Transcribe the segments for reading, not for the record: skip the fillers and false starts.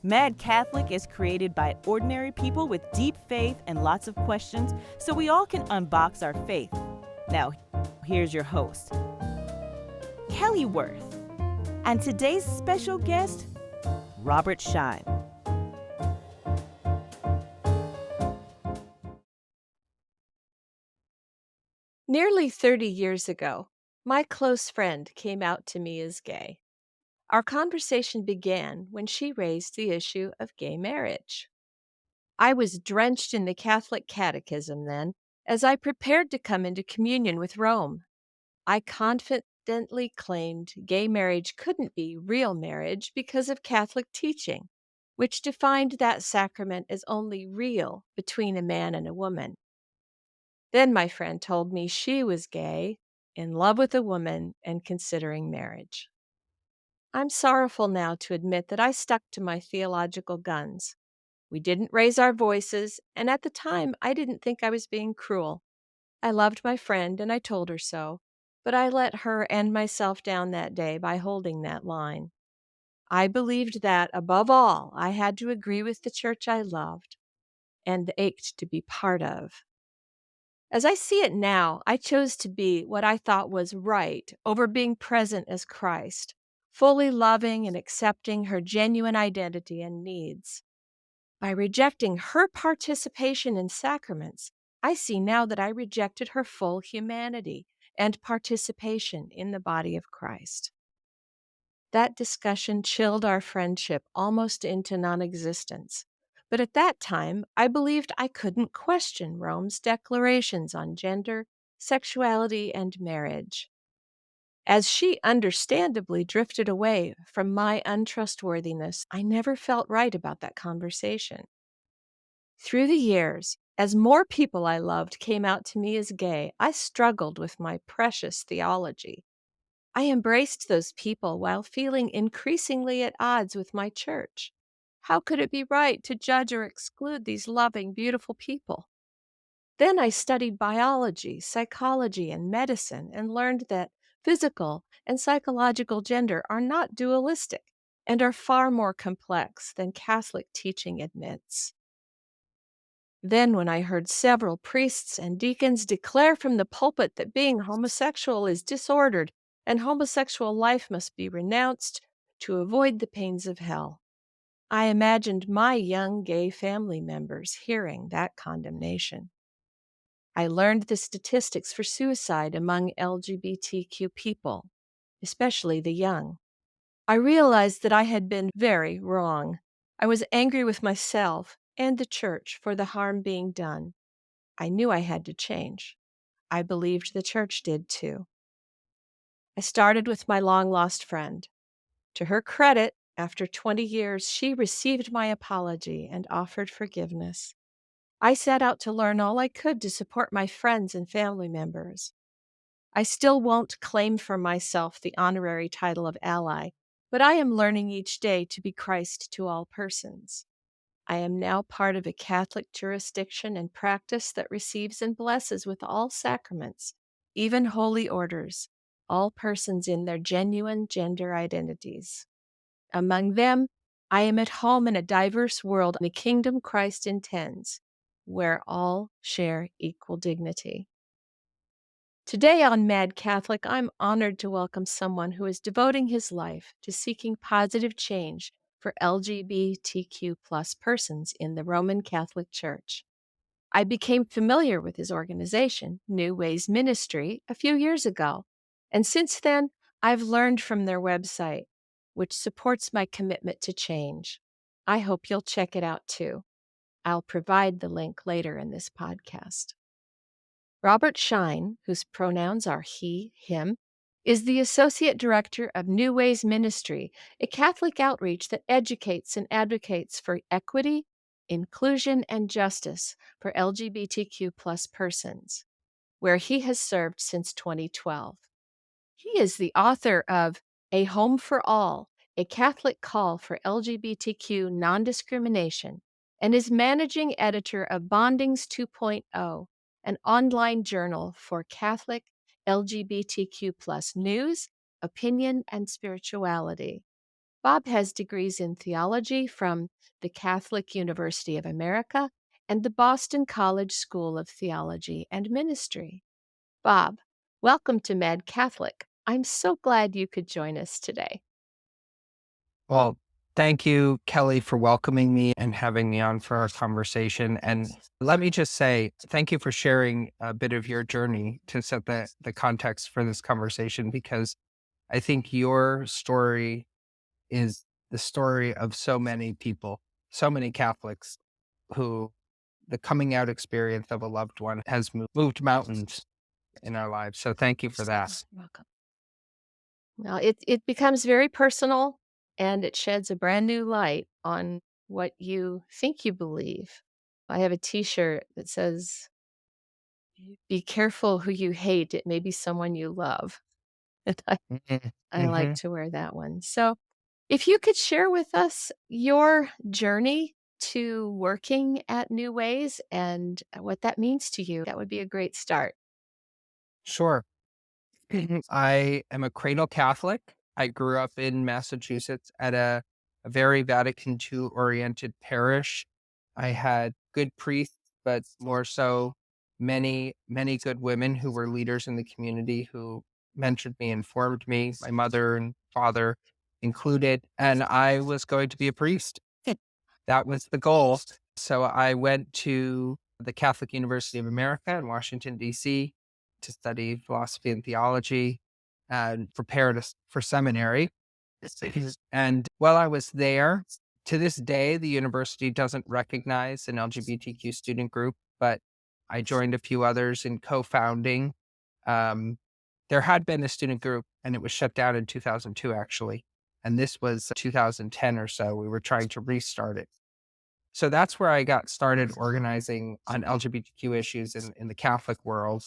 Mad Catholic is created by ordinary people with deep faith and lots of questions, so we all can unbox our faith. Now, here's your host, Kelly Wurth, and today's special guest, Robert Shine. Nearly 30 years ago, my close friend came out to me as gay. Our conversation began when she raised the issue of gay marriage. I was drenched in the Catholic catechism then as I prepared to come into communion with Rome. I confidently claimed gay marriage couldn't be real marriage because of Catholic teaching, which defined that sacrament as only real between a man and a woman. Then my friend told me she was gay, in love with a woman, and considering marriage. I'm sorrowful now to admit that I stuck to my theological guns. We didn't raise our voices, and at the time I didn't think I was being cruel. I loved my friend and I told her so, but I let her and myself down that day by holding that line. I believed that, above all, I had to agree with the church I loved and ached to be part of. As I see it now, I chose to be what I thought was right over being present as Christ, fully loving and accepting her genuine identity and needs. By rejecting her participation in sacraments, I see now that I rejected her full humanity and participation in the body of Christ. That discussion chilled our friendship almost into non existence. But at that time, I believed I couldn't question Rome's declarations on gender, sexuality, and marriage. As she understandably drifted away from my untrustworthiness, I never felt right about that conversation. Through the years, as more people I loved came out to me as gay, I struggled with my precious theology. I embraced those people while feeling increasingly at odds with my church. How could it be right to judge or exclude these loving, beautiful people? Then I studied biology, psychology, and medicine and learned that physical and psychological gender are not dualistic and are far more complex than Catholic teaching admits. Then, when I heard several priests and deacons declare from the pulpit that being homosexual is disordered and homosexual life must be renounced to avoid the pains of hell, I imagined my young gay family members hearing that condemnation. I learned the statistics for suicide among LGBTQ people, especially the young. I realized that I had been very wrong. I was angry with myself and the church for the harm being done. I knew I had to change. I believed the church did too. I started with my long lost friend. To her credit, after 20 years, she received my apology and offered forgiveness. I set out to learn all I could to support my friends and family members. I still won't claim for myself the honorary title of ally, but I am learning each day to be Christ to all persons. I am now part of a Catholic jurisdiction and practice that receives and blesses with all sacraments, even holy orders, all persons in their genuine gender identities. Among them, I am at home in a diverse world in the kingdom Christ intends, where all share equal dignity. Today on Mad Catholic, I'm honored to welcome someone who is devoting his life to seeking positive change for LGBTQ plus persons in the Roman Catholic Church. I became familiar with his organization, New Ways Ministry, a few years ago, and since then, I've learned from their website, which supports my commitment to change. I hope you'll check it out too. I'll provide the link later in this podcast. Robert Shine, whose pronouns are he, him, is the Associate Director of New Ways Ministry, a Catholic outreach that educates and advocates for equity, inclusion, and justice for LGBTQ plus persons, where he has served since 2012. He is the author of A Home for All, a Catholic Call for LGBTQ Non-Discrimination, and is managing editor of Bondings 2.0, an online journal for Catholic LGBTQ plus news, opinion, and spirituality. Bob has degrees in theology from the Catholic University of America and the Boston College School of Theology and Ministry. Bob, welcome to Mad Catholic. I'm so glad you could join us today. Well, thank you, Kelly, for welcoming me and having me on for our conversation. And let me just say, thank you for sharing a bit of your journey to set the context for this conversation, because I think your story is the story of so many people, so many Catholics who the coming out experience of a loved one has moved mountains in our lives. So thank you for that. Welcome. Well, it becomes very personal and it sheds a brand new light on what you think you believe. I have a t-shirt that says, "Be careful who you hate, it may be someone you love." And I like Mm-hmm. to wear that one. So, if you could share with us your journey to working at New Ways and what that means to you, that would be a great start. Sure. I am a cradle Catholic. I grew up in Massachusetts at a very Vatican II oriented parish. I had good priests, but more so many good women who were leaders in the community who mentored me, informed me, my mother and father included. And I was going to be a priest. That was the goal. So I went to the Catholic University of America in Washington, D.C. to study philosophy and theology and prepare for seminary. And while I was there, to this day, the university doesn't recognize an LGBTQ student group, but I joined a few others in co-founding. Um, there had been a student group and it was shut down in 2002, actually. And this was 2010 or so. We were trying to restart it. So that's where I got started organizing on LGBTQ issues in the Catholic world.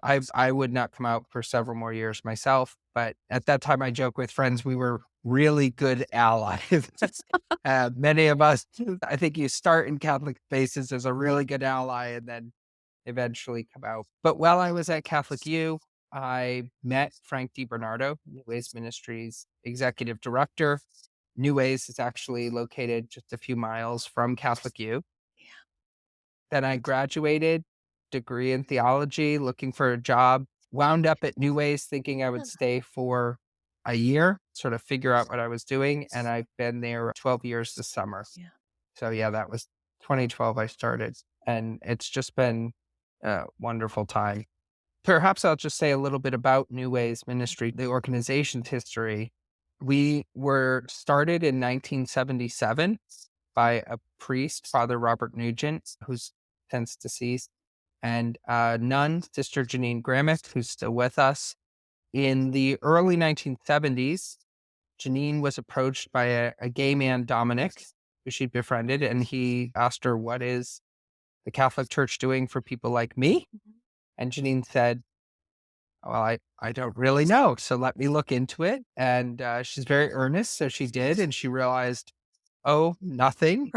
I would not come out for several more years myself, but at that time I joke with friends we were really good allies. Many of us, I think you start in Catholic spaces as a really good ally and then eventually come out. But while I was at Catholic U, I met Frank DiBernardo, New Ways Ministries executive director. New Ways is actually located just a few miles from Catholic U. Then I graduated, degree in theology, looking for a job, wound up at New Ways thinking I would stay for a year, sort of figure out what I was doing. And I've been there 12 years this summer. Yeah. So yeah, that was 2012 I started. And it's just been a wonderful time. Perhaps I'll just say a little bit about New Ways Ministry, the organization's history. We were started in 1977 by a priest, Father Robert Nugent, who's since deceased, and a nun, Sister Janine Gramick, who's still with us. In the early 1970s, Janine was approached by a gay man, Dominic, who she'd befriended, and he asked her, "What is the Catholic Church doing for people like me?" And Janine said, "Well, I don't really know. So let me look into it." And she's very earnest. So she did. And she realized, oh, nothing.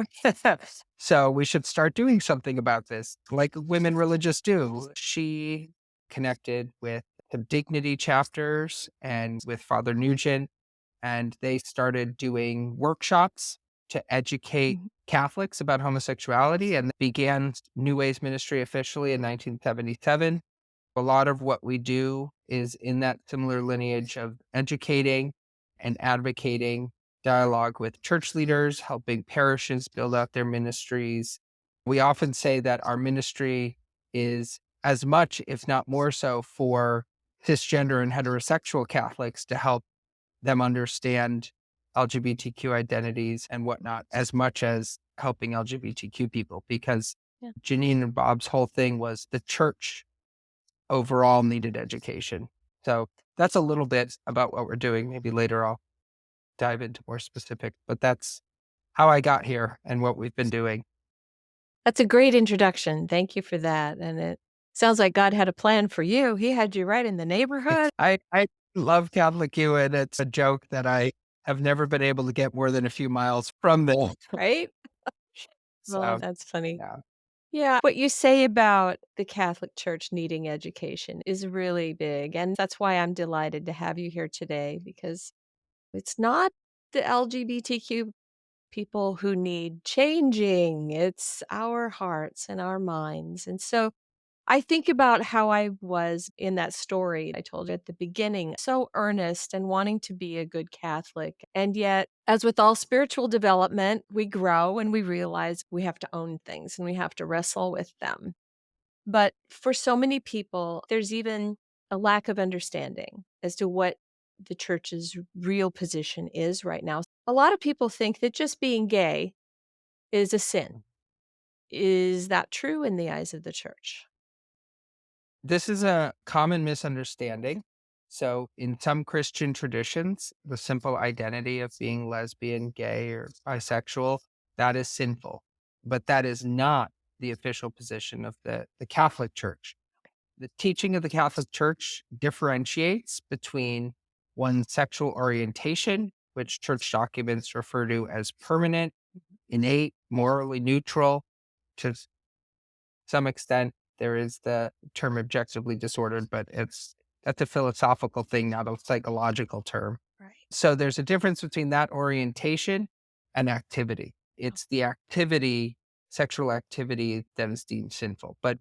So we should start doing something about this, like women religious do. She connected with the Dignity chapters and with Father Nugent, and they started doing workshops to educate Catholics about homosexuality and began New Ways Ministry officially in 1977. A lot of what we do is in that similar lineage of educating and advocating, dialogue with church leaders, helping parishes build out their ministries. We often say that our ministry is as much, if not more so, for cisgender and heterosexual Catholics to help them understand LGBTQ identities and whatnot, as much as helping LGBTQ people, because Yeah. Janine and Bob's whole thing was the church overall needed education. So that's a little bit about what we're doing. Maybe later I'll dive into more specific, but that's how I got here and what we've been doing. That's a great introduction. Thank you for that. And it sounds like God had a plan for you. He had you right in the neighborhood, I love Catholic U, and it's a joke that I have never been able to get more than a few miles from there. right? Well, So that's funny. yeah. Yeah. What you say about the Catholic Church needing education is really big. And that's why I'm delighted to have you here today because it's not the LGBTQ people who need changing. It's our hearts and our minds. And so I think about how I was in that story I told you at the beginning, so earnest and wanting to be a good Catholic. And yet, as with all spiritual development, we grow and we realize we have to own things and we have to wrestle with them. But for so many people, there's even a lack of understanding as to what the church's real position is right now. A lot of people think that just being gay is a sin. Is that true in the eyes of the church? This is a common misunderstanding. So, in some Christian traditions, the simple identity of being lesbian, gay, or bisexual, that is sinful. But that is not the official position of the Catholic Church. The teaching of the Catholic Church differentiates between one's sexual orientation, which church documents refer to as permanent, innate, morally neutral, to some extent. There is the term objectively disordered, but that's a philosophical thing, not a psychological term. Right. So there's a difference between that orientation and activity. It's the activity, sexual activity, that is deemed sinful. But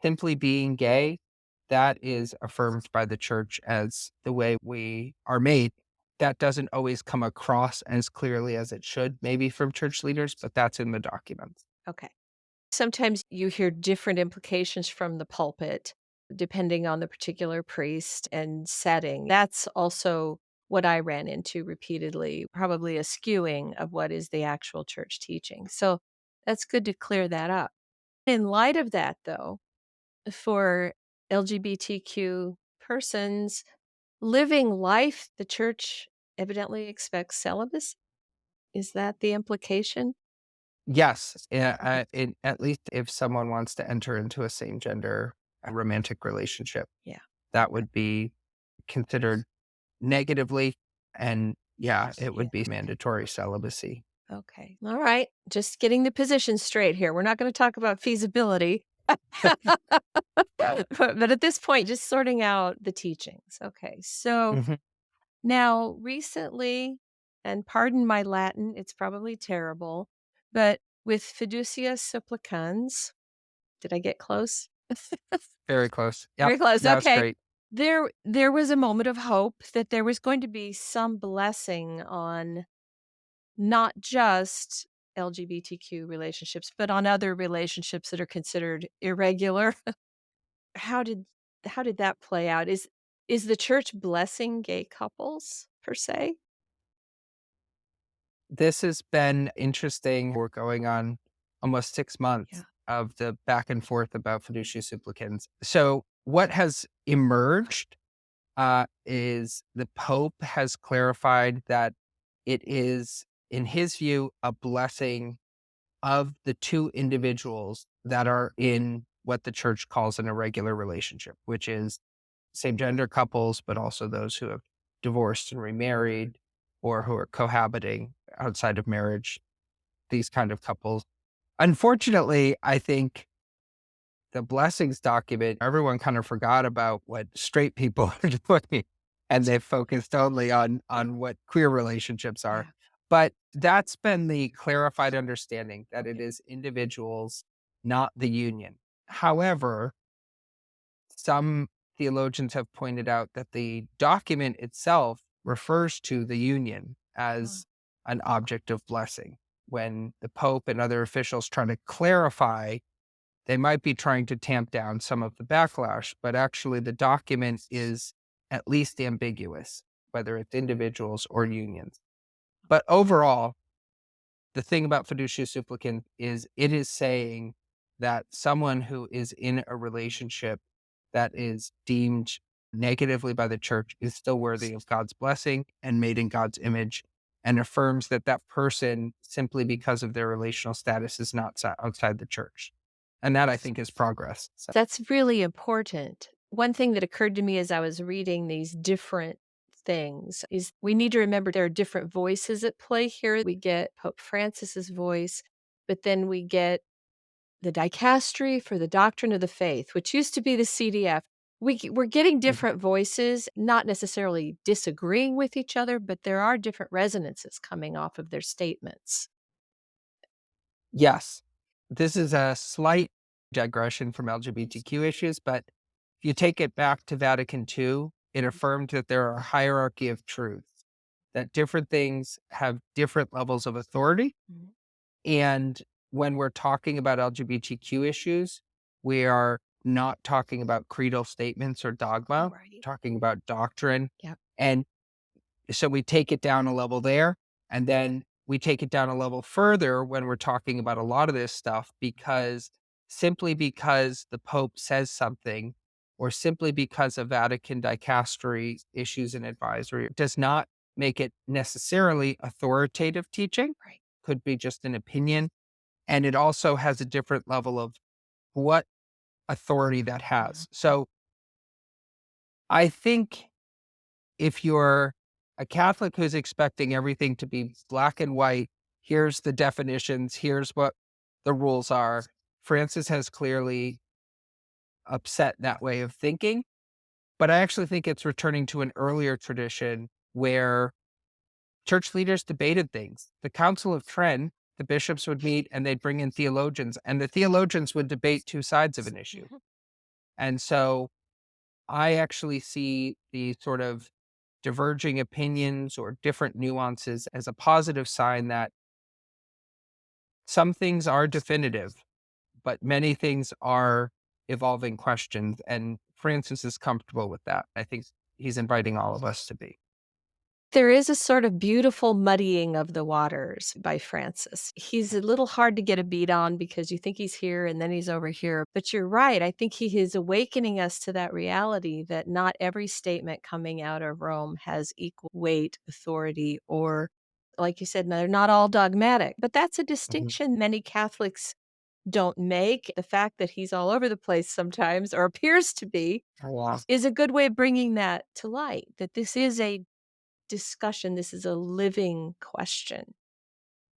simply being gay, that is affirmed by the church as the way we are made. That doesn't always come across as clearly as it should, maybe from church leaders, but that's in the documents. Okay. Sometimes you hear different implications from the pulpit, depending on the particular priest and setting. That's also what I ran into repeatedly, probably a skewing of what is the actual church teaching. So that's good to clear that up. In light of that, though, for LGBTQ persons living life, the church evidently expects celibacy. Is that the implication? Yes, Okay. at least if someone wants to enter into a same gender romantic relationship, Yeah. that would be considered negatively, and yeah, it Yeah. would be mandatory celibacy. Okay. All right. Just getting the position straight here. We're not going to talk about feasibility. But at this point, just sorting out the teachings. Okay. So Mhm. now recently, and pardon my Latin, it's probably terrible, but with fiducia supplicans, did I get close? Very close. Yep, Very close. that was Okay. great. There was a moment of hope that there was going to be some blessing on not just LGBTQ relationships, but on other relationships that are considered irregular. How did how did that play out? Is the church blessing gay couples per se? This has been interesting. We're going on almost 6 months Yeah. of the back and forth about fiducia supplicans. So what has emerged is the Pope has clarified that it is, in his view, a blessing of the two individuals that are in what the church calls an irregular relationship, which is same gender couples, but also those who have divorced and remarried or who are cohabiting outside of marriage, these kind of couples. Unfortunately, I think the blessings document, everyone kind of forgot about what straight people are doing, and they focused only on what queer relationships are. Yeah. But that's been the clarified understanding that it Okay. is individuals, not the union. However, some theologians have pointed out that the document itself refers to the union Oh, as an object of blessing. When the Pope and other officials try to clarify, they might be trying to tamp down some of the backlash, but actually the document is at least ambiguous, whether it's individuals or unions. But overall, the thing about fiducia supplicans is it is saying that someone who is in a relationship that is deemed negatively by the church is still worthy of God's blessing and made in God's image, and affirms that that person, simply because of their relational status, is not outside the church. And that, I think, is progress. So, that's really important. One thing that occurred to me as I was reading these different things is we need to remember there are different voices at play here. We get Pope Francis's voice, but then we get the dicastery for the doctrine of the faith, which used to be the CDF. We're getting Mhm. different voices, not necessarily disagreeing with each other, but there are different resonances coming off of their statements. Yes, this is a slight digression from LGBTQ issues, but if you take it back to Vatican II, it affirmed that there are a hierarchy of truth, that different things have different levels of authority. Mhm. And when we're talking about LGBTQ issues, we are not talking about creedal statements or dogma, Right. talking about doctrine. Yep. And so we take it down a level there, and then we take it down a level further when we're talking about a lot of this stuff, because simply because the Pope says something, or simply because of Vatican dicastery issues and advisory, does not make it necessarily authoritative teaching. Right. Could be just an opinion. And it also has a different level of what authority that Mhm. has. So I think if you're a Catholic who's expecting everything to be black and white, here's the definitions, here's what the rules are. Francis has clearly upset that way of thinking, but I actually think it's returning to an earlier tradition where church leaders debated things. The Council of Trent, the bishops would meet and they'd bring in theologians, and the theologians would debate two sides of an issue. Mhm. And so I actually see the sort of diverging opinions or different nuances as a positive sign that some things are definitive, but many things are evolving questions. And Francis is comfortable with that. I think he's inviting all of us to be. There is a sort of beautiful muddying of the waters by Francis. He's a little hard to get a beat on because you think he's here and then he's over here. But you're right. I think he is awakening us to that reality that not every statement coming out of Rome has equal weight, authority, or, like you said, they're not all dogmatic. But that's a Mhm. distinction many Catholics don't make. The fact that he's all over the place sometimes, or appears to be, Yeah. is a good way of bringing that to light, that this is a discussion. This is a living question.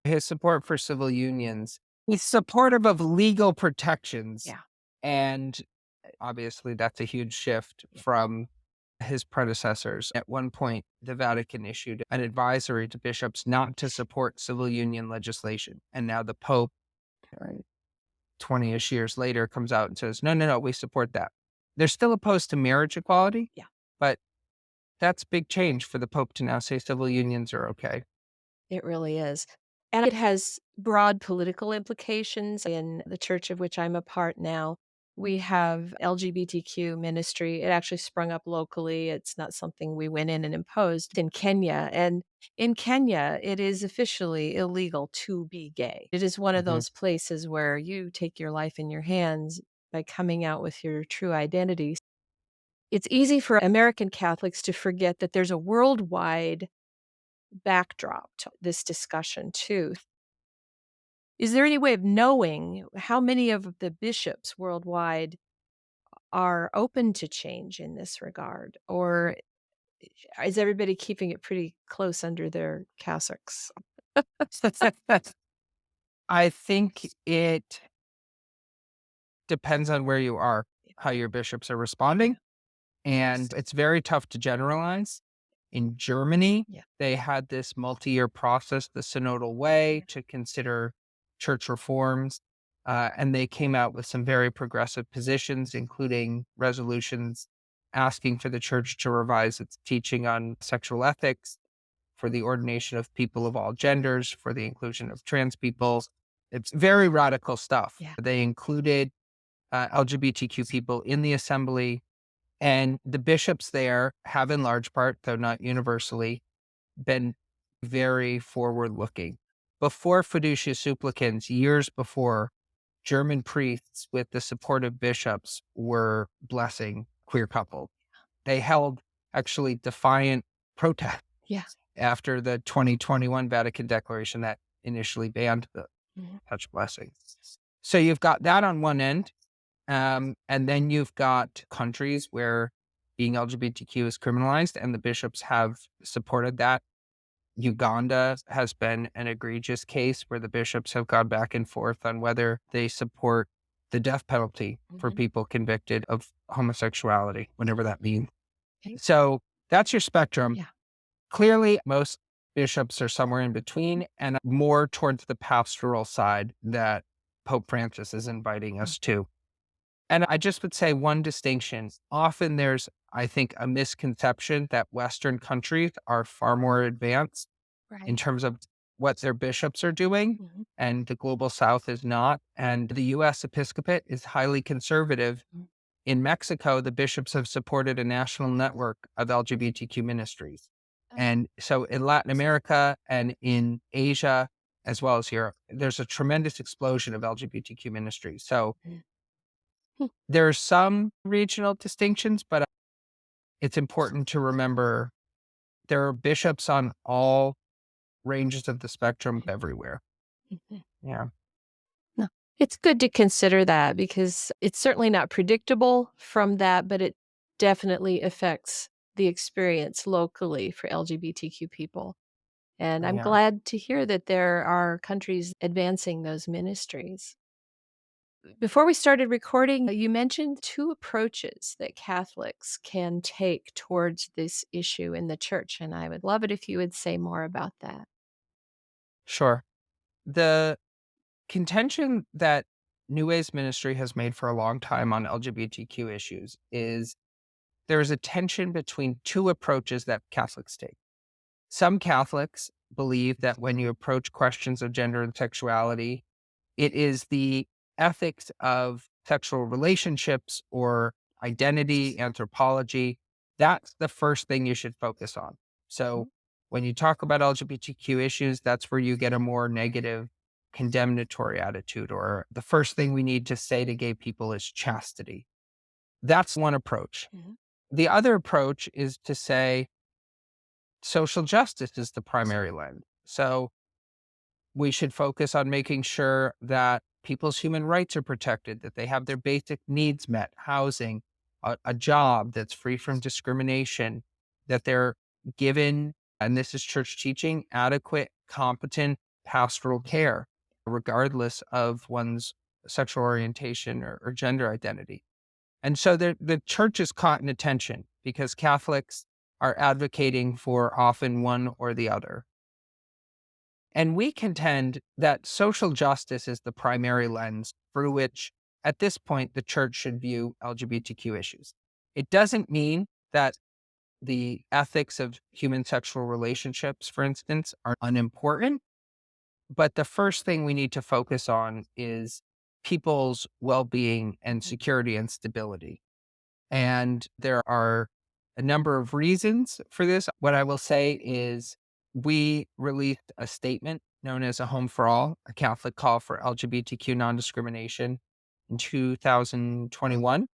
His support for civil unions, he's supportive of legal protections. Yeah. And obviously, that's a huge shift Yeah. from his predecessors. At one point, the Vatican issued an advisory to bishops not to support civil union legislation. And now the Pope, right, 20-ish years later, comes out and says, no, no, no, we support that. They're still opposed to marriage equality, Yeah. but that's big change for the Pope to now say civil unions are okay. It really is. And it has broad political implications in the church of which I'm a part now. We have LGBTQ ministry. It actually sprung up locally. It's not something we went in and imposed in Kenya. And in Kenya, it is officially illegal to be gay. It is one of Mhm. those places where you take your life in your hands by coming out with your true identity. It's easy for American Catholics to forget that there's a worldwide backdrop to this discussion too. Is there any way of knowing how many of the bishops worldwide are open to change in this regard? Or is everybody keeping it pretty close under their cassocks? I think it depends on where you are, how your bishops are responding. And it's very tough to generalize. In Germany, Yeah. they had this multi-year process, the synodal way, to consider church reforms. And they came out with some very progressive positions, including resolutions asking for the church to revise its teaching on sexual ethics, for the ordination of people of all genders, for the inclusion of trans people. It's very radical stuff. Yeah. They included LGBTQ people in the assembly, and the bishops there have, in large part, though not universally, been very forward looking. Before Fiducia Supplicans, years before, German priests, with the support of bishops, were blessing queer couples. They held actually defiant protests Yeah. after the 2021 Vatican Declaration that initially banned the Mhm. such blessings. So you've got that on one end. And then you've got countries where being LGBTQ is criminalized, and the bishops have supported that. Uganda has been an egregious case where the bishops have gone back and forth on whether they support the death penalty for Mhm. people convicted of homosexuality, whatever that means. Okay. So that's your spectrum. Yeah. Clearly, most bishops are somewhere in between and more towards the pastoral side that Pope Francis is inviting Mm. us to. And I just would say one distinction. Often there's, I think, a misconception that Western countries are far more advanced in Right. terms of what their bishops are doing, Mhm. and the global South is not. And the US episcopate is highly conservative. Mm. In Mexico, the bishops have supported a national network of LGBTQ ministries. Oh. And so in Latin America and in Asia, as well as Europe, there's a tremendous explosion of LGBTQ ministries. So Mhm. Hmm. there are some regional distinctions, but it's important to remember there are bishops on all ranges of the spectrum everywhere. Mhm. Yeah, No. It's good to consider that because it's certainly not predictable from that, but it definitely affects the experience locally for LGBTQ people. And I'm yeah, glad to hear that there are countries advancing those ministries. Before we started recording, you mentioned two approaches that Catholics can take towards this issue in the church, and I would love it if you would say more about that. sure. The contention that New Ways Ministry has made for a long time on LGBTQ issues is there is a tension between two approaches that Catholics take. Some Catholics believe that when you approach questions of gender and sexuality, it is the ethics of sexual relationships or identity, anthropology. That's the first thing you should focus on. So Mhm. when you talk about LGBTQ issues, that's where you get a more negative, condemnatory attitude, or the first thing we need to say to gay people is chastity. That's one approach. Mhm. The other approach is to say social justice is the primary lens. So we should focus on making sure that people's human rights are protected, that they have their basic needs met, housing, a job that's free from discrimination, that they're given, and this is church teaching, adequate, competent pastoral care, regardless of one's sexual orientation or gender identity. And so the church is caught in a tension because Catholics are advocating for often one or the other. And we contend that social justice is the primary lens through which, at this point, the church should view LGBTQ issues. It doesn't mean that the ethics of human sexual relationships, for instance, are unimportant. But the first thing we need to focus on is people's well being and security and stability. And there are a number of reasons for this. What I will say is we released a statement known as A Home for All, a Catholic call for LGBTQ non-discrimination in 2021,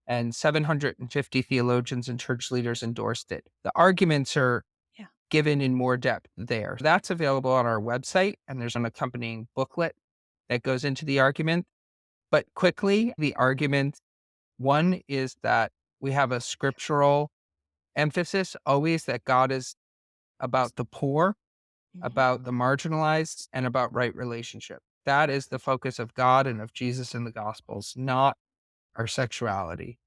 and 750 theologians and church leaders endorsed it. The arguments are Yeah. given in more depth there. That's available on our website, and there's an accompanying booklet that goes into the argument. But quickly, the argument one is that we have a scriptural emphasis always that God is about the poor, Mhm. about the marginalized, and about right relationship. That is the focus of God and of Jesus in the Gospels, not our sexuality.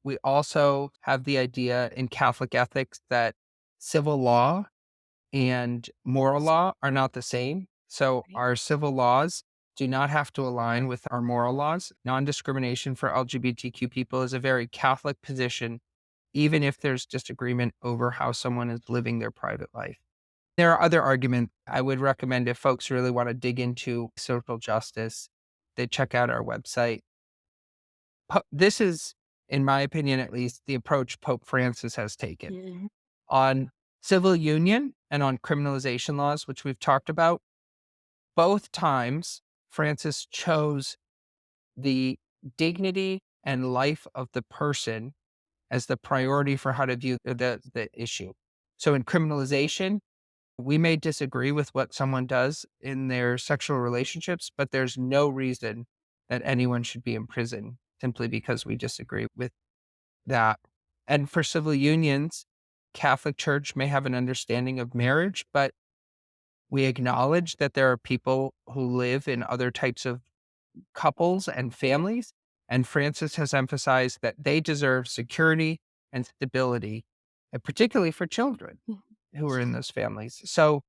We also have the idea in Catholic ethics that civil law and moral law are not the same. So Right. our civil laws do not have to align with our moral laws. Non-discrimination for LGBTQ people is a very Catholic position, even if there's disagreement over how someone is living their private life. There are other arguments. I would recommend if folks really want to dig into social justice, they check out our website. This is, in my opinion, at least, the approach Pope Francis has taken Mhm. on civil union and on criminalization laws, which we've talked about. Both times, Francis chose the dignity and life of the person as the priority for how to view the issue. So in criminalization, we may disagree with what someone does in their sexual relationships, but there's no reason that anyone should be in prison simply because we disagree with that. And for civil unions, Catholic Church may have an understanding of marriage, but we acknowledge that there are people who live in other types of couples and families, And Francis has emphasized that they deserve security and stability, and particularly for children Mhm. who are in those families. So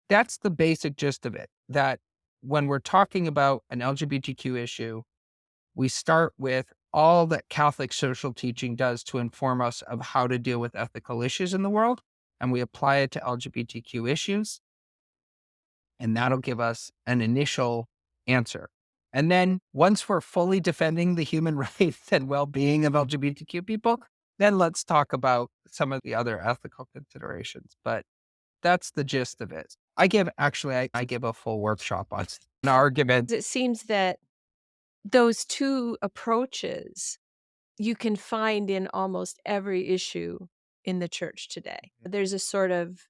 that's the basic gist of it, that when we're talking about an LGBTQ issue, we start with all that Catholic social teaching does to inform us of how to deal with ethical issues in the world, and we apply it to LGBTQ issues, and that'll give us an initial answer. And then once we're fully defending the human rights and well-being of LGBTQ people, then let's talk about some of the other ethical considerations. But that's the gist of it. I give a full workshop on an argument. It seems that those two approaches you can find in almost every issue in the church today. There's a sort of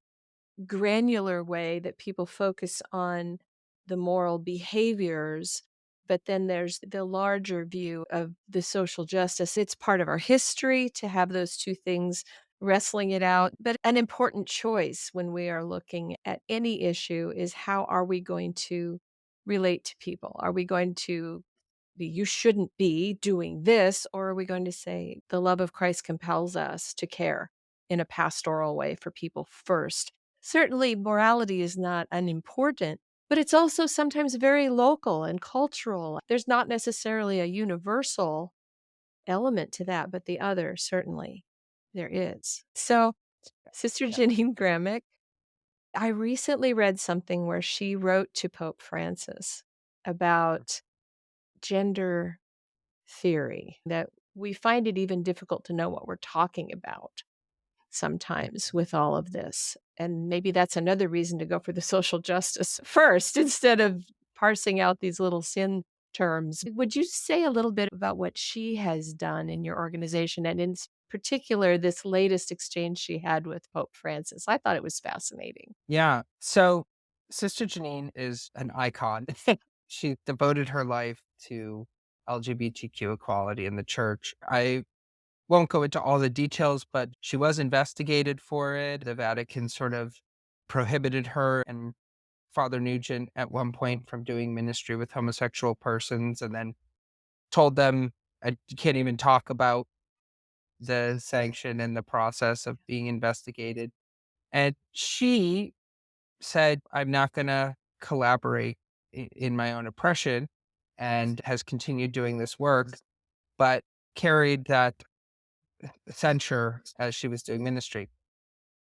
granular way that people focus on the moral behaviors, but then there's the larger view of the social justice. It's part of our history to have those two things wrestling it out. But an important choice when we are looking at any issue is how are we going to relate to people? Are we going to you shouldn't be doing this, or are we going to say the love of Christ compels us to care in a pastoral way for people first? Certainly, morality is not unimportant, but it's also sometimes very local and cultural. There's not necessarily a universal element to that, but the other, certainly, there is. So, Sister Yeah. Janine Gramick, I recently read something where she wrote to Pope Francis about gender theory, that we find it even difficult to know what we're talking about sometimes with all of this. And maybe that's another reason to go for the social justice first instead of parsing out these little sin terms. Would you say a little bit about what she has done in your organization and in particular this latest exchange she had with Pope Francis? I thought it was fascinating. Yeah. So Sister Janine is an icon. She devoted her life to LGBTQ equality in the church. I won't go into all the details, but she was investigated for it. The Vatican sort of prohibited her and Father Nugent at one point from doing ministry with homosexual persons, and then told them, you can't even talk about the sanction and the process of being investigated. And she said, I'm not going to collaborate in my own oppression, and has continued doing this work, but carried that censure as she was doing ministry.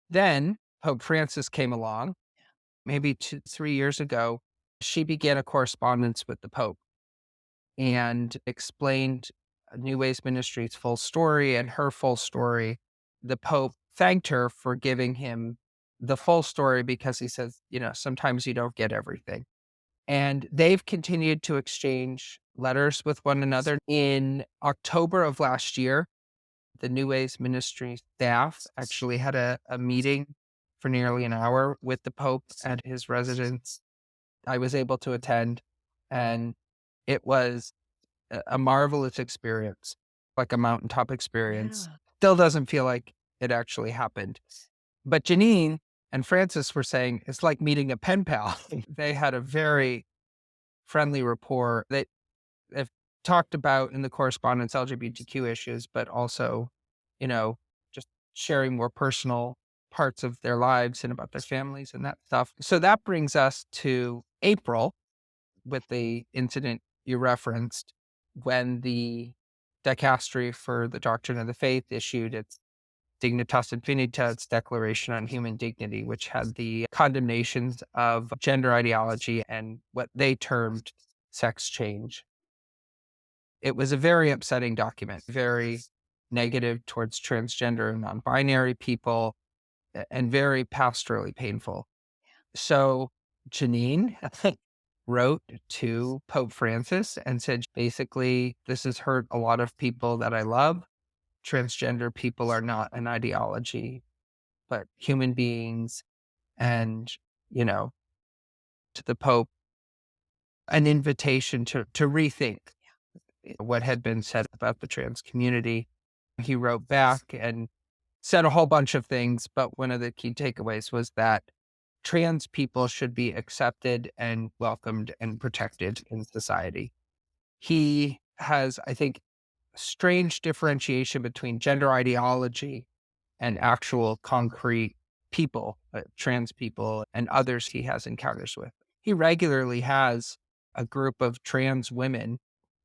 Then Pope Francis came along, maybe 3 years ago. She began a correspondence with the Pope and explained New Ways Ministry's full story and her full story. The Pope thanked her for giving him the full story because he says, sometimes you don't get everything. And they've continued to exchange letters with one another. In October of last year, the New Ways Ministry staff actually had a meeting for nearly an hour with the Pope at his residence. I was able to attend, and it was a marvelous experience, like a mountaintop experience. Yeah. Still doesn't feel like it actually happened. But Janine and Francis were saying it's like meeting a pen pal. They had a very friendly rapport. They've talked about in the correspondence LGBTQ issues, but also, just sharing more personal parts of their lives and about their families and that stuff. So that brings us to April with the incident you referenced, when the Dicastery for the Doctrine of the Faith issued its Dignitas Infinita, its Declaration on Human Dignity, which had the condemnations of gender ideology and what they termed sex change. It was a very upsetting document, very negative towards transgender and non-binary people, and very pastorally painful. So Janine wrote to Pope Francis and said, basically, this has hurt a lot of people that I love. Transgender people are not an ideology, but human beings. And, to the Pope, an invitation to rethink what had been said about the trans community. He wrote back and said a whole bunch of things, but one of the key takeaways was that trans people should be accepted and welcomed and protected in society. He has, I think, strange differentiation between gender ideology and actual concrete people, trans people, and others he has encounters with. He regularly has a group of trans women,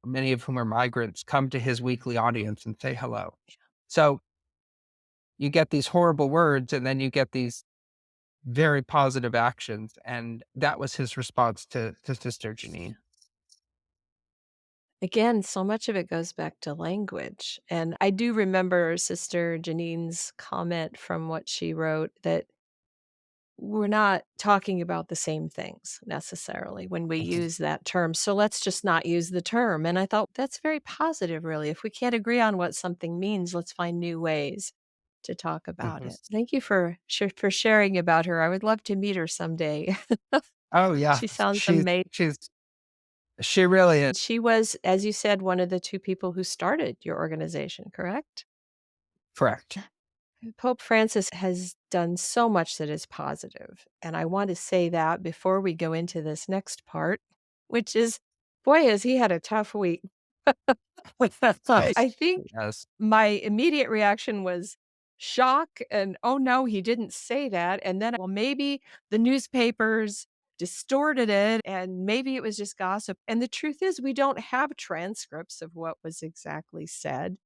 many of whom are migrants, come to his weekly audience and say hello. So you get these horrible words and then you get these very positive actions. And that was his response to Sister Janine. Again, so much of it goes back to language. And I do remember Sister Janine's comment from what she wrote that we're not talking about the same things necessarily when we Mhm, use that term. So let's just not use the term. And I thought that's very positive, really. If we can't agree on what something means, let's find new ways to talk about mhm. it. Thank you for for sharing about her. I would love to meet her someday. Oh, yeah. She sounds She's amazing. she's she really is. She was, as you said, one of the 2 people who started your organization, correct? Correct. Pope Francis has done so much that is positive, and I want to say that before we go into this next part, which is, boy, has he had a tough week. I think Yes. my immediate reaction was shock and, "Oh, no, he didn't say that," and then, well, maybe the newspapers distorted it, and maybe it was just gossip, and the truth is we don't have transcripts of what was exactly said.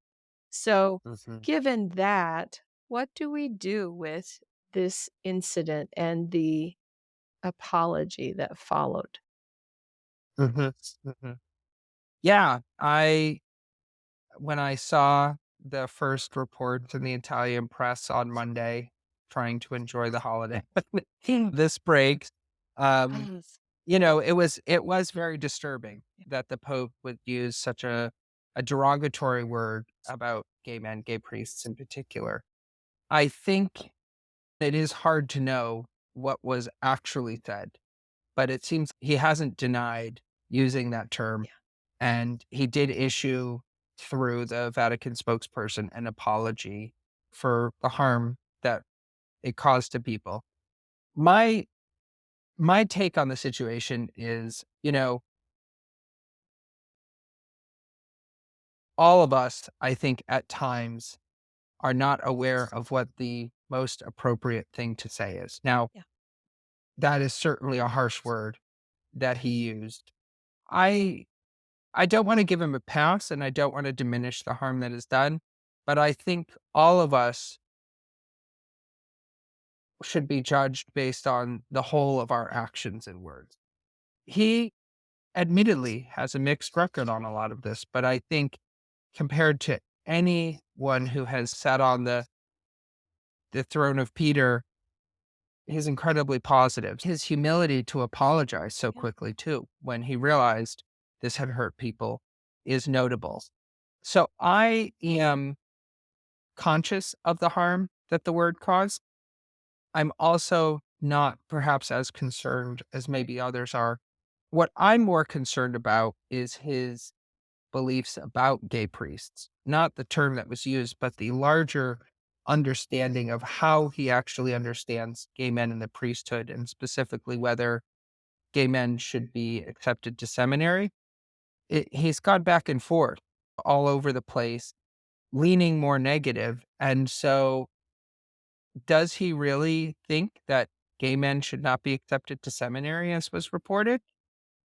So, Mhm, given that, what do we do with this incident and the apology that followed? mhm, mhm. Yeah, I when I saw the first reports in the Italian press on Monday, trying to enjoy the holiday, this break, um, Yes. it was very disturbing that the Pope would use such a derogatory word about gay men, gay priests in particular. I think it is hard to know what was actually said, but it seems he hasn't denied using that term. Yeah. And he did issue through the Vatican spokesperson an apology for the harm that it caused to people. My my take on the situation is, all of us, I think at times are not aware of what the most appropriate thing to say is. Now, Yeah. that is certainly a harsh word that he used. I I don't want to give him a pass and I don't want to diminish the harm that is done, but I think all of us should be judged based on the whole of our actions and words. He admittedly has a mixed record on a lot of this, but I think compared to anyone who has sat on the throne of Peter, he's incredibly positive. His humility to apologize so Yeah. quickly too, when he realized this had hurt people, is notable. So I am conscious of the harm that the word caused. I'm also not perhaps as concerned as maybe others are. What I'm more concerned about is his beliefs about gay priests, not the term that was used, but the larger understanding of how he actually understands gay men in the priesthood, and specifically whether gay men should be accepted to seminary. He's gone back and forth all over the place, leaning more negative. And so does he really think that gay men should not be accepted to seminary, as was reported?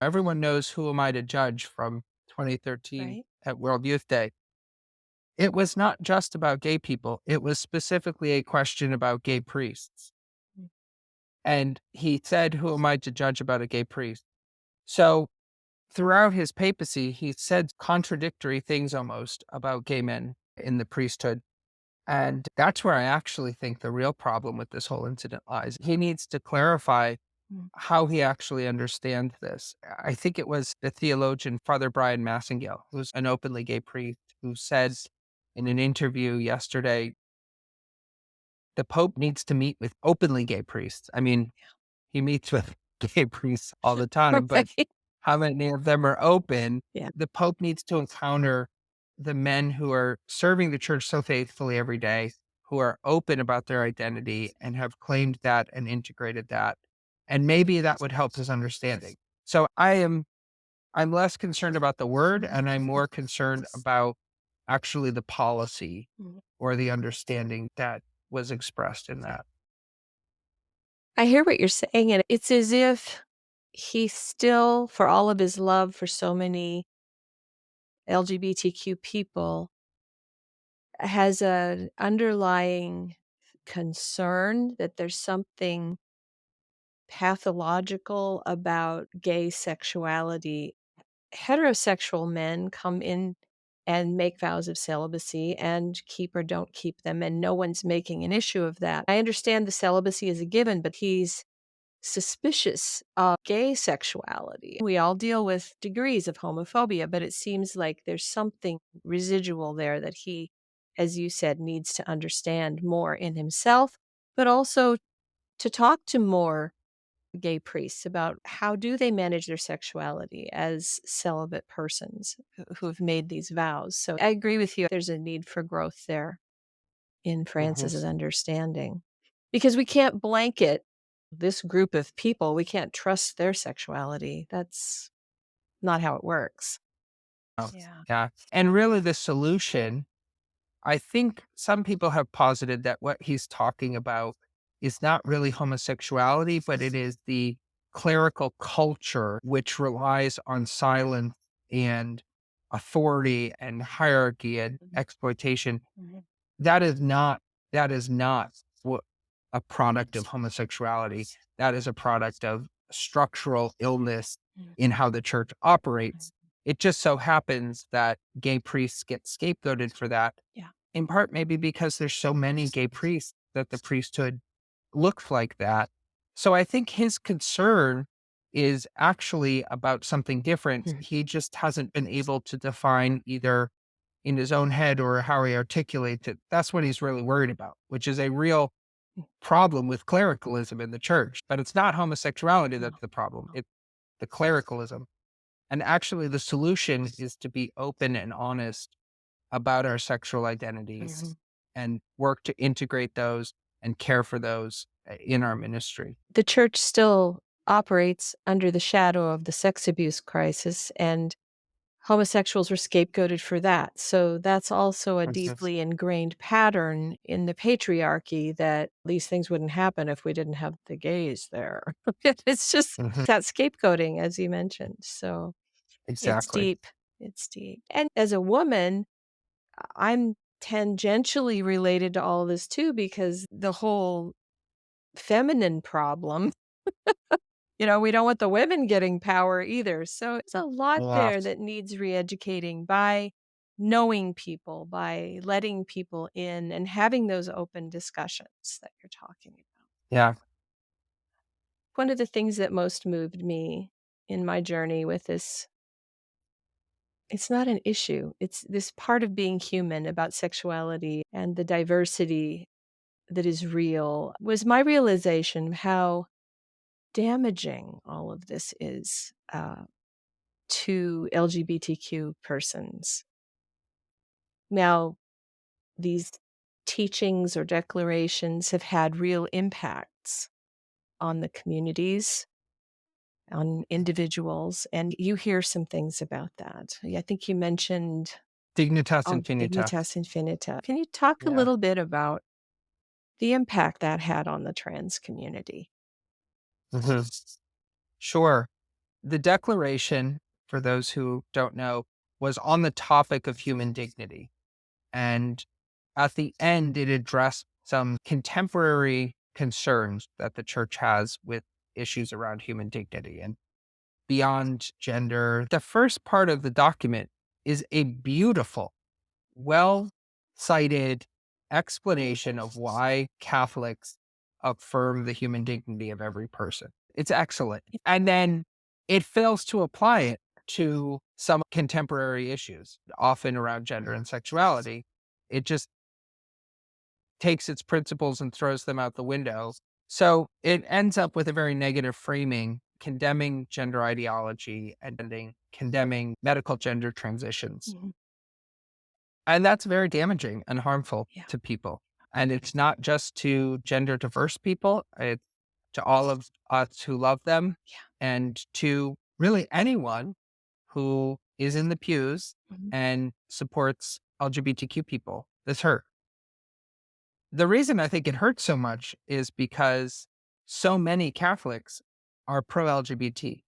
Everyone knows Who Am I to Judge from 2013 Right? at World Youth Day. It was not just about gay people. It was specifically a question about gay priests. Mm. And he said, Who am I to judge about a gay priest? So throughout his papacy, he said contradictory things almost about gay men in the priesthood. And that's where I actually think the real problem with this whole incident lies. He needs to clarify Mm. how he actually understands this. I think it was the theologian Father Brian Massengale, who's an openly gay priest, who says in an interview yesterday, the Pope needs to meet with openly gay priests. I mean, he meets with gay priests all the time, but Right. how many of them are open? Yeah. The Pope needs to encounter the men who are serving the church so faithfully every day, who are open about their identity and have claimed that and integrated that. And maybe that would help his understanding. So I am I'm less concerned about the word and I'm more concerned about actually the policy Mhm. or the understanding that was expressed in that. I hear what you're saying, and it's as if he still, for all of his love for so many LGBTQ people, has an underlying concern that there's something pathological about gay sexuality. Heterosexual men come in and make vows of celibacy and keep or don't keep them, and no one's making an issue of that. I understand the celibacy is a given, but he's suspicious of gay sexuality. We all deal with degrees of homophobia, but it seems like there's something residual there that he, as you said, needs to understand more in himself, but also to talk to more gay priests about how do they manage their sexuality as celibate persons who have made these vows. So I agree with you. There's a need for growth there in Mhm. Francis's understanding because we can't blanket this group of people. We can't trust their sexuality. That's not how it works. Oh, Yeah. yeah. And really, the solution, I think some people have posited that what he's talking about is not really homosexuality, but it is the clerical culture which relies on silence and authority and hierarchy and Mhm. exploitation. Mhm. That is not that is not what a product of homosexuality. That is a product of structural illness Mhm. in how the church operates. It just so happens that gay priests get scapegoated for that, Yeah. in part maybe because there's so many gay priests that the priesthood looks like that. So I think his concern is actually about something different. Mhm. He just hasn't been able to define either in his own head or how he articulates it. That's what he's really worried about, which is a real problem with clericalism in the church. But it's not homosexuality No. that's the problem, No. it's the clericalism. And actually, the solution is to be open and honest about our sexual identities Mhm. and work to integrate those and care for those in our ministry. The church still operates under the shadow of the sex abuse crisis, and homosexuals were scapegoated for that. So that's also a Mhm. deeply ingrained pattern in the patriarchy that these things wouldn't happen if we didn't have the gays there. It's just Mhm. that scapegoating, as you mentioned. So it's Exactly. deep. It's deep. And as a woman, I'm tangentially related to all this too, because the whole feminine problem, we don't want the women getting power either. So it's a lot Yeah. there that needs re-educating by knowing people, by letting people in and having those open discussions that you're talking about. Yeah. One of the things that most moved me in my journey with this, it's not an issue. It's this part of being human about sexuality and the diversity that is real was my realization how damaging all of this is to LGBTQ persons. Now, these teachings or declarations have had real impacts on the communities, on individuals, and you hear some things about that. I think you mentioned Dignitas infinitas. Dignitas Infinita. Can you talk a Yeah. little bit about the impact that had on the trans community? Mhm. Sure. The Declaration, for those who don't know, was on the topic of human dignity. And at the end, it addressed some contemporary concerns that the church has with issues around human dignity and beyond gender. The first part of the document is a beautiful, well cited explanation of why Catholics affirm the human dignity of every person. It's excellent. And then it fails to apply it to some contemporary issues, often around gender and sexuality. It just takes its principles and throws them out the window. So it ends up with a very negative framing, condemning gender ideology and condemning medical gender transitions. Mhm. And that's very damaging and harmful Yeah. to people. And it's not just to gender diverse people, it's to all of us who love them Yeah. and to really anyone who is in the pews Mhm. and supports LGBTQ people. This hurt. The reason I think it hurts so much is because so many Catholics are pro LGBT.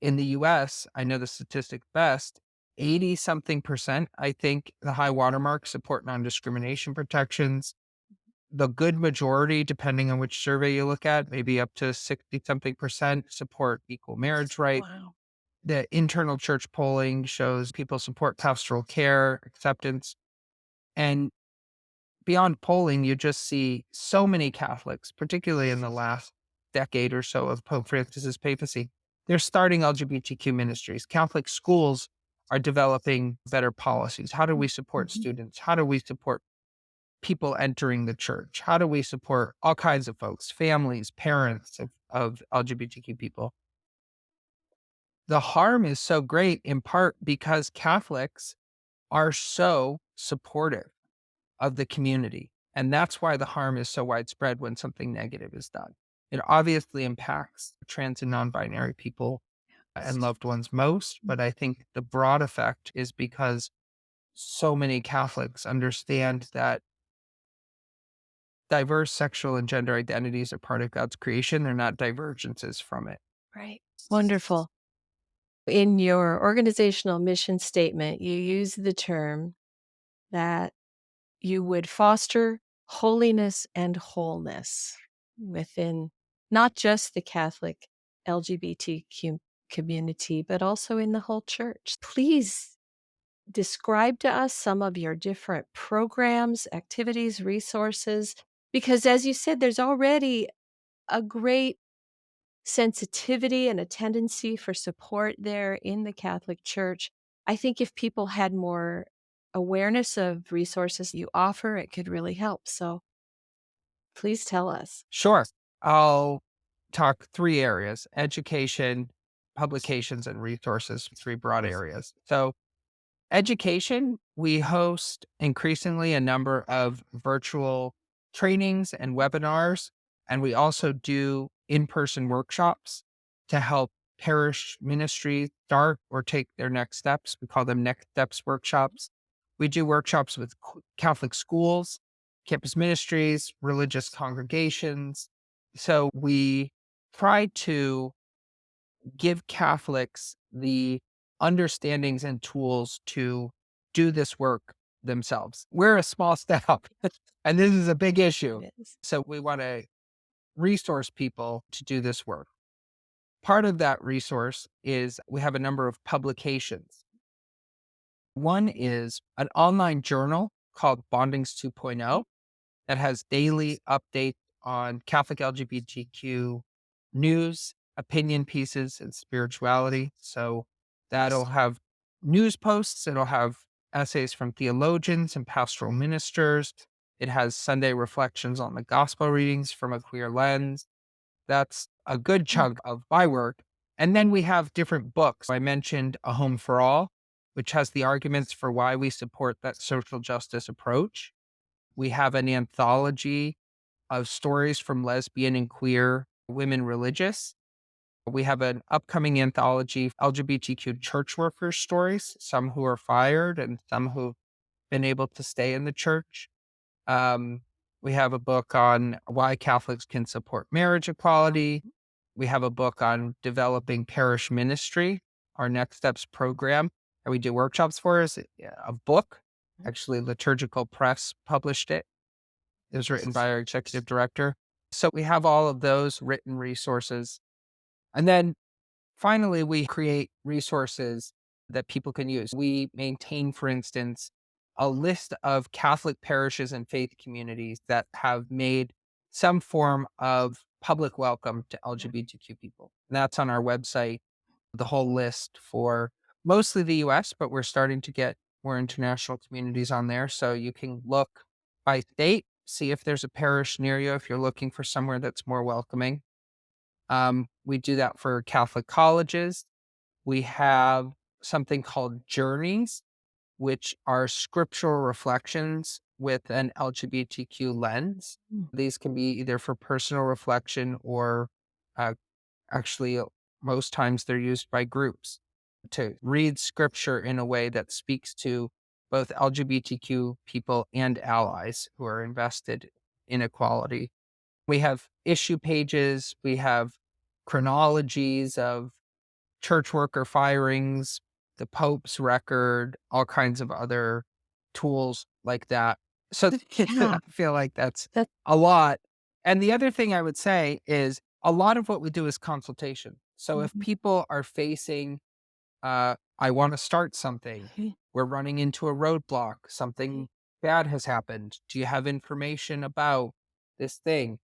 In the US, I know the statistic best, 80 something percent, I think the high watermark support non discrimination protections. The good majority, depending on which survey you look at, maybe up to 60 something percent support equal marriage rights. Wow. The internal church polling shows people support pastoral care, acceptance. And beyond polling, you just see so many Catholics, particularly in the last decade or so of Pope Francis's papacy. They're starting LGBTQ ministries. Catholic schools are developing better policies. How do we support Mhm. students? How do we support people entering the church? How do we support all kinds of folks, families, parents of LGBTQ people? The harm is so great in part because Catholics are so supportive of the community. And that's why the harm is so widespread when something negative is done. It obviously impacts trans and non binary people and loved ones most, but I think the broad effect is because so many Catholics understand that diverse sexual and gender identities are part of God's creation. They're not divergences from it. Right. Wonderful. In your organizational mission statement, you use the term that you would foster holiness and wholeness within not just the Catholic LGBTQ community, but also in the whole church. Please describe to us some of your different programs, activities, resources, because as you said, there's already a great sensitivity and a tendency for support there in the Catholic Church. I think if people had more awareness of resources you offer, it could really help. So please tell us. Sure. I'll talk three areas: education, publications, and resources, three broad areas. So, education, we host increasingly a number of virtual trainings and webinars, and we also do in person workshops to help parish ministries start or take their next steps. We call them Next Steps workshops. We do workshops with Catholic schools, campus ministries, religious congregations. So we try to give Catholics the understandings and tools to do this work themselves. We're a small staff, and this is a big issue. It is. So we want to resource people to do this work. Part of that resource is we have a number of publications. One is an online journal called Bondings 2.0 that has daily updates on Catholic LGBTQ news, opinion pieces, and spirituality. So that'll have news posts, it'll have essays from theologians and pastoral ministers. It has Sunday reflections on the gospel readings from a queer lens. That's a good chunk of my work. And then we have different books. I mentioned A Home for All, which has the arguments for why we support that social justice approach. We have an anthology of stories from lesbian and queer women religious. We have an upcoming anthology of LGBTQ church workers stories, some who are fired and some who've been able to stay in the church. Um, we have a book on why Catholics can support marriage equality. We have a book on developing parish ministry, our Next Steps program that we do workshops for is a book. Actually, Liturgical Press published it. It was written by our executive director. So we have all of those written resources. And then finally, we create resources that people can use. We maintain, for instance, a list of Catholic parishes and faith communities that have made some form of public welcome to LGBTQ people. And that's on our website, the whole list for mostly the US, but we're starting to get more international communities on there. So you can look by state, see if there's a parish near you if you're looking for somewhere that's more welcoming. We do that for Catholic colleges. We have something called journeys, which are scriptural reflections with an LGBTQ lens. Mm. These can be either for personal reflection or uh, actually, most times they're used by groups to read scripture in a way that speaks to both LGBTQ people and allies who are invested in equality. We have issue pages, we have chronologies of church worker firings, the Pope's record, all kinds of other tools like that. So Yeah. I feel like that's That a lot. And the other thing I would say is a lot of what we do is consultation. So if Mhm. people are facing, I want to start something, Okay. we're running into a roadblock, something bad has happened. Do you have information about this thing?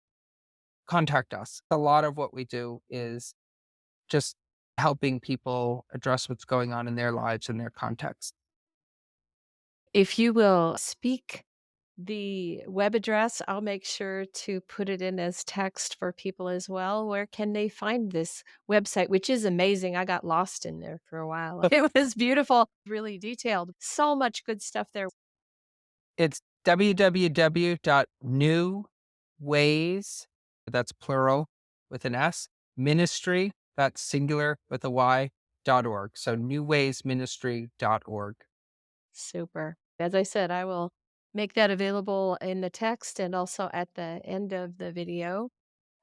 Contact us. A lot of what we do is just helping people address what's going on in their lives and their context. If you will speak the web address, I'll make sure to put it in as text for people as well. Where can they find this website, which is amazing? I got lost in there for a while. It was beautiful, really detailed. So much good stuff there. It's www.newways, that's plural with an S, ministry, that's singular with a Y, .org. So newwaysministry.org. Super. As I said, I will make that available in the text and also at the end of the video.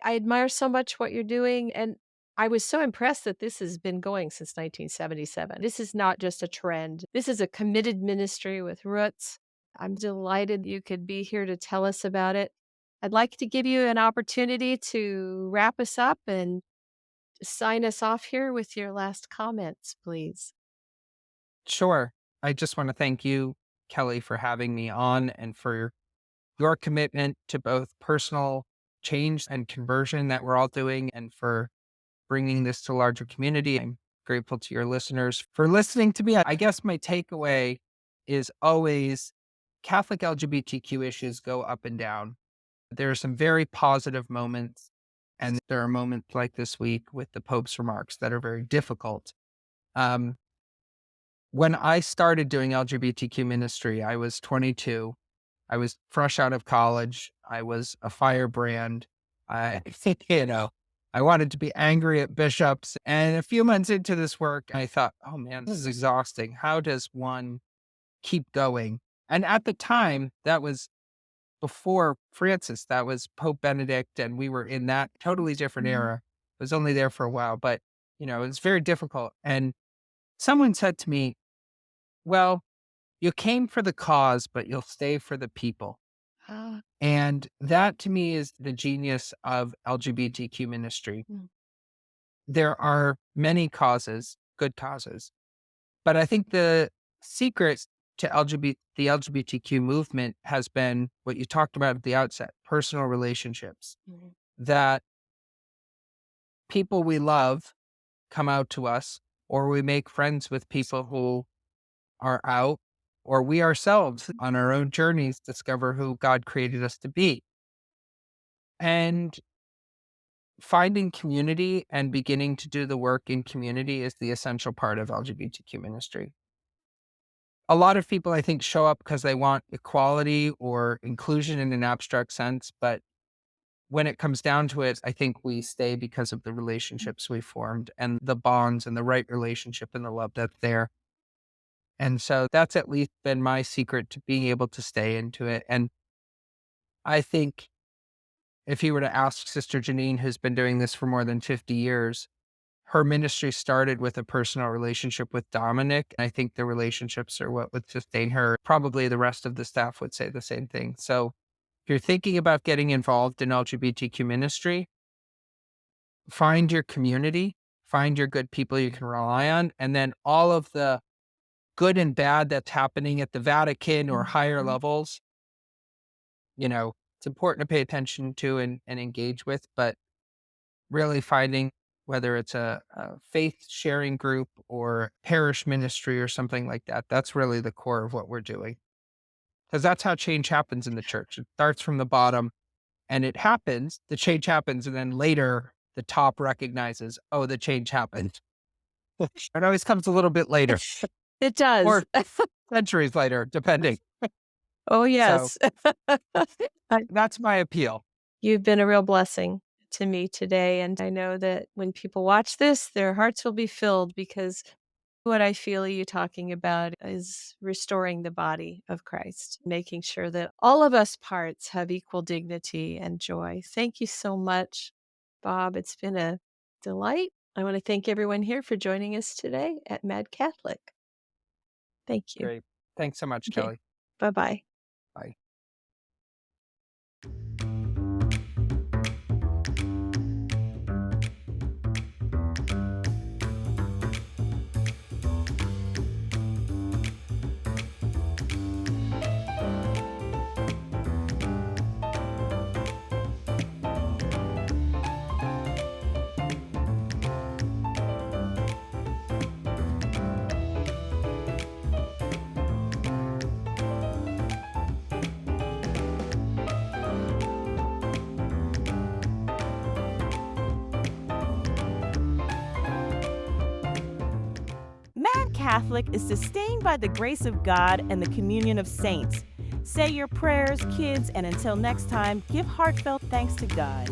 I admire so much what you're doing, and I was so impressed that this has been going since 1977. This is not just a trend. This is a committed ministry with roots. I'm delighted you could be here to tell us about it. I'd like to give you an opportunity to wrap us up and sign us off here with your last comments, please. Sure. I just want to thank you, Kelly, for having me on and for your commitment to both personal change and conversion that we're all doing and for bringing this to a larger community. I'm grateful to your listeners for listening to me. I guess my takeaway is always Catholic LGBTQ issues go up and down. There are some very positive moments, and there are moments like this week with the Pope's remarks that are very difficult. Um, when I started doing LGBTQ ministry, I was 22. I was fresh out of college. I was a firebrand. I, I wanted to be angry at bishops. And a few months into this work, I thought, oh man, this is exhausting. How does one keep going? And at the time, that was before Francis, that was Pope Benedict. And we were in that totally different Mhm. era. I was only there for a while, but it was very difficult. And someone said to me, well, you came for the cause, but you'll stay for the people. Ah, And that to me is the genius of LGBTQ ministry. mm, There are many causes, good causes, but I think the secret to the LGBTQ movement has been what you talked about at the outset, personal relationships, mhm. that people we love come out to us, or we make friends with people who are out, or we ourselves on our own journeys discover who God created us to be. And finding community and beginning to do the work in community is the essential part of LGBTQ ministry. A lot of people, I think, show up because they want equality or inclusion in an abstract sense. But when it comes down to it, I think we stay because of the relationships we formed and the bonds and the right relationship and the love that's there. And so that's at least been my secret to being able to stay into it. And I think if you were to ask Sister Janine, who's been doing this for more than 50 years, her ministry started with a personal relationship with Dominic. I think the relationships are what would sustain her. Probably the rest of the staff would say the same thing. So if you're thinking about getting involved in LGBTQ ministry, find your community, find your good people you can rely on, and then all of the good and bad that's happening at the Vatican or higher Mhm. levels, it's important to pay attention to and engage with, but really finding whether it's a faith sharing group or parish ministry or something like that. That's really the core of what we're doing. Because that's how change happens in the church. It starts from the bottom and the change happens, and then later the top recognizes, oh, the change happened. It always comes a little bit later It does. or centuries later, depending. Oh, So yes. I that's my appeal. You've been a real blessing to me today, and I know that when people watch this, their hearts will be filled because What I feel you talking about is restoring the body of Christ, making sure that all of us parts have equal dignity and joy. Thank you so much, Bob. It's been a delight. I want to thank everyone here for joining us today at Mad Catholic. Thank you. Great. Thanks so much, Okay. Kelly. Bye-bye. Bye. Mad Catholic is sustained by the grace of God and the communion of saints. Say your prayers, kids, and until next time, give heartfelt thanks to God.